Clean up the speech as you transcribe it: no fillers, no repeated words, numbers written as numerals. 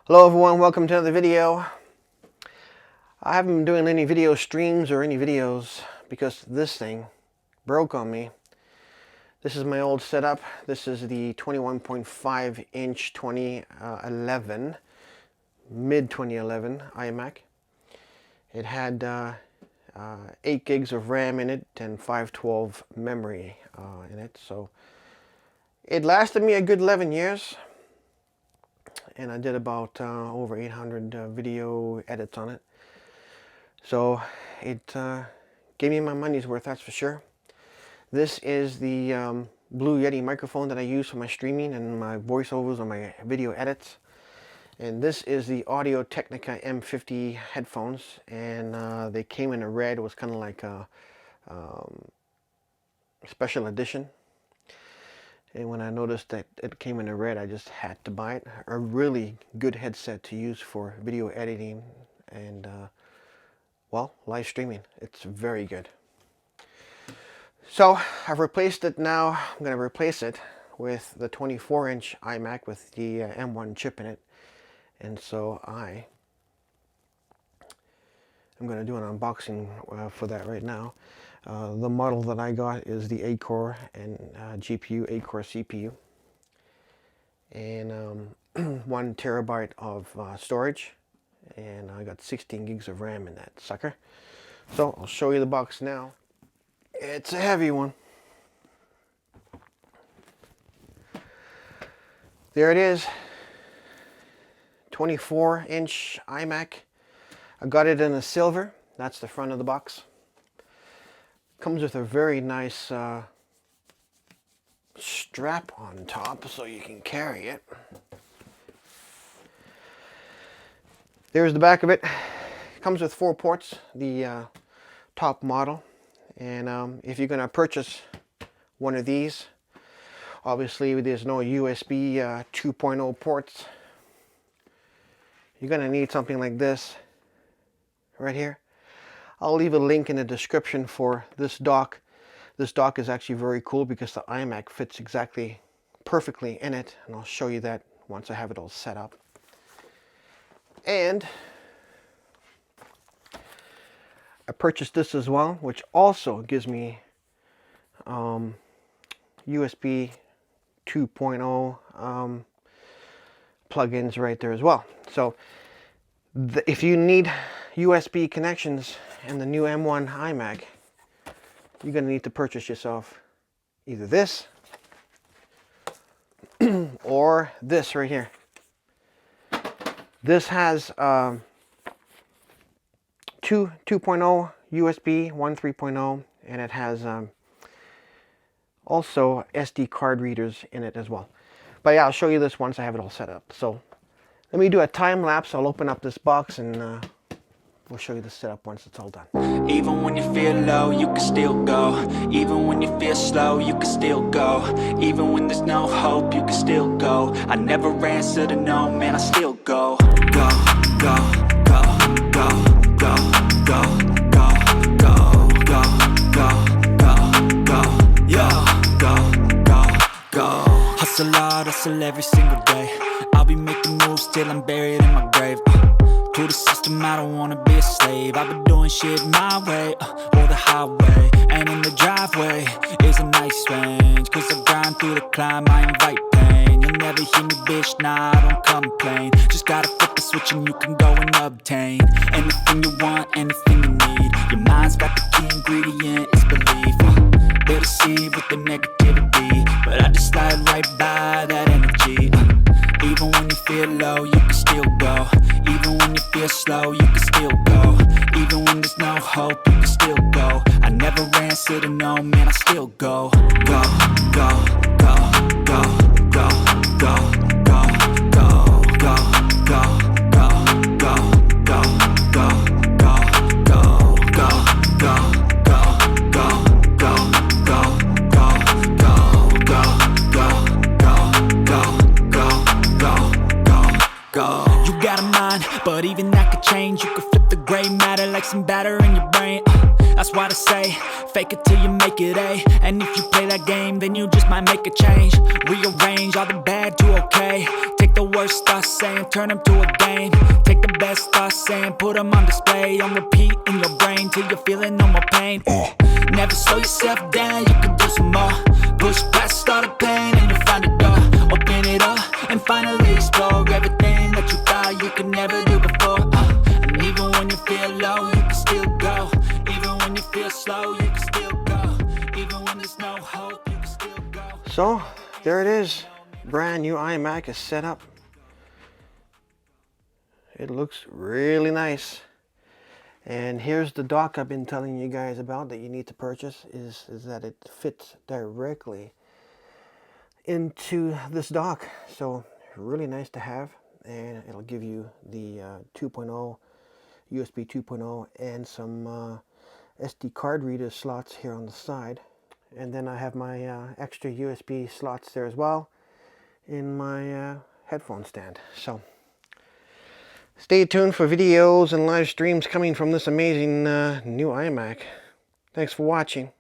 Hello everyone, welcome to another video. I haven't been doing any video streams or any videos because this thing broke on me. This is my old setup. This is the 21.5 inch 2011, mid 2011 Imac. It had 8 gigs of RAM in it and 512 memory in it. So it lasted me a good 11 years. And I did about over 800 video edits on it. So it gave me my money's worth, that's for sure. This is the Blue Yeti microphone that I use for my streaming and my voiceovers on my video edits. And this is the Audio Technica M50 headphones, and they came in a red. It was kind of like a special edition. And when I noticed that it came in a red, I just had to buy it. A really good headset to use for video editing and, well, live streaming. It's very good. So I've replaced it now. I'm going to replace it with the 24-inch iMac with the M1 chip in it. And so I'm going to do an unboxing for that right now. The model that I got is the 8-core and GPU, 8-core CPU, and 1 terabyte of storage, and I got 16 gigs of RAM in that sucker. So I'll show you the box now. It's a heavy one. There it is, 24-inch iMac. I got it in a silver. That's the front of the box. Comes with a very nice strap on top so you can carry it. There's the back of it. Comes with 4 ports, the top model. And if you're going to purchase one of these, obviously there's no USB 2.0 ports. You're going to need something like this right here. I'll leave a link in the description for this dock. This dock is actually very cool because the iMac fits exactly perfectly in it, and I'll show you that once I have it all set up. And I purchased this as well, which also gives me USB 2.0 plugins right there as well. So if you need USB connections in the new M1 iMac, you're going to need to purchase yourself either this or this right here. This has 2.0 USB, 1 3.0, and it has also SD card readers in it as well. But yeah, I'll show you this once I have it all set up. So let me do a time lapse. I'll open up this box and we'll show you the setup once it's all done. Even when you feel low, you can still go. Even when you feel slow, you can still go. Even when there's no hope, you can still go. I never answer to no, man, I still go. Go, go, go, go, go, go, go, go, go, go, go, go, yeah, go, go, go. Hustle hard, hustle every single day. I'll be making moves till I'm buried in my grave. To the system, I don't wanna be a slave. I've been doing shit my way, or the highway. And in the driveway is a nice range, cause I grind through the climb, I invite pain. You'll never hear me, bitch, nah, I don't complain. Just gotta flip the switch and you can go and obtain anything you want, anything you need. Your mind's got the key ingredient, it's belief. They'll deceive with the negativity, but I just slide right by that energy. Even when you feel low, you can still go. Even when you feel slow, you can still go. Even when there's no hope, you can still go. I never answer to no, man, I still go. Go, go, go, go, go, go, go, go, go, go, go, go, go, go, go, go. You got a mind, but even that could change. You could flip the gray matter like some batter in your brain. I that's why I say, fake it till you make it A. And if you play that game, then you just might make a change. Rearrange all the bad to okay. Take the worst thoughts saying, turn them to a game. Take the best thoughts saying, put them on display. On repeat in your brain till you're feeling no more pain. Never slow yourself down, you can do some more. Push past all the pain and you'll find a door. Open it up and finally explore everything that you thought you could never do before. And even when you feel low, you can still go. Even when you feel slow, you can still go. Even when there's no hope, you can still go. So there it is. Brand new iMac is set up. It looks really nice. And here's the dock I've been telling you guys about that you need to purchase, is that it fits directly into this dock. So really nice to have, and it'll give you the 2.0 USB 2.0 and some SD card reader slots here on the side. And then I have my extra USB slots there as well in my headphone stand. So stay tuned for videos and live streams coming from this amazing new iMac. Thanks for watching.